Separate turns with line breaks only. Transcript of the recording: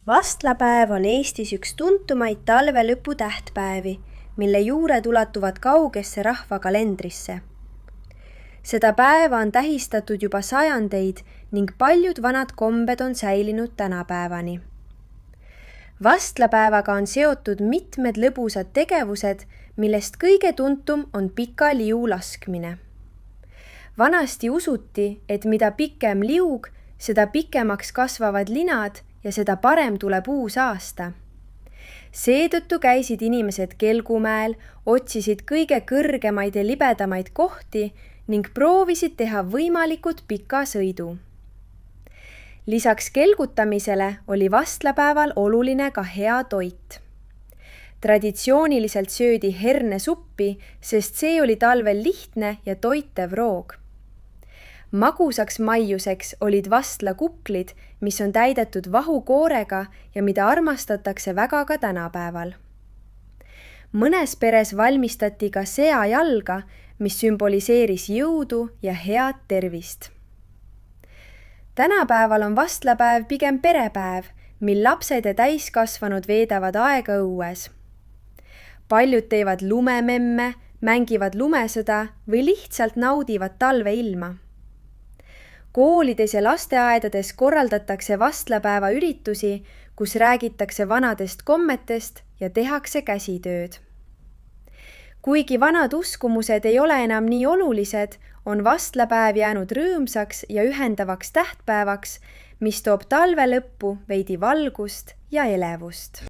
Vastlapäev on Eestis üks tuntumaid talvelõpu tähtpäevi, mille juured ulatuvad kaugesse rahvakalendrisse. Seda päeva on tähistatud juba sajandeid ning paljud vanad kombed on säilinud tänapäevani. Vastlapäevaga on seotud mitmed lõbusad tegevused, millest kõige tuntum on pika liu laskmine. Vanasti usuti, et mida pikem liug, seda pikemaks kasvavad linad ja seda parem tuleb uus aasta. Seetõttu käisid inimesed Kelgumäel, otsisid kõige kõrgemaid ja libedamaid kohti ning proovisid teha võimalikult pika sõidu. Lisaks kelgutamisele oli vastlapäeval oluline ka hea toit. Traditsiooniliselt söödi hernesuppi, sest see oli talvel lihtne ja toitev roog. Magusaks maiuseks olid vastlakuklid, mis on täidetud vahukoorega ja mida armastatakse väga ka tänapäeval. Mõnes peres valmistati ka seajalga, mis sümboliseeris jõudu ja head tervist. Tänapäeval on vastlapäev pigem perepäev, mil lapsed ja täiskasvanud veedavad aega õues. Paljud teevad lumememme, mängivad lumesõda või lihtsalt naudivad talveilma. Koolides ja lasteaedades korraldatakse vastlapäeva üritusi, kus räägitakse vanadest kommetest ja tehakse käsitööd. Kuigi vanad uskumused ei ole enam nii olulised, on vastlapäev jäänud rõõmsaks ja ühendavaks tähtpäevaks, mis toob talve lõppu veidi valgust ja elevust.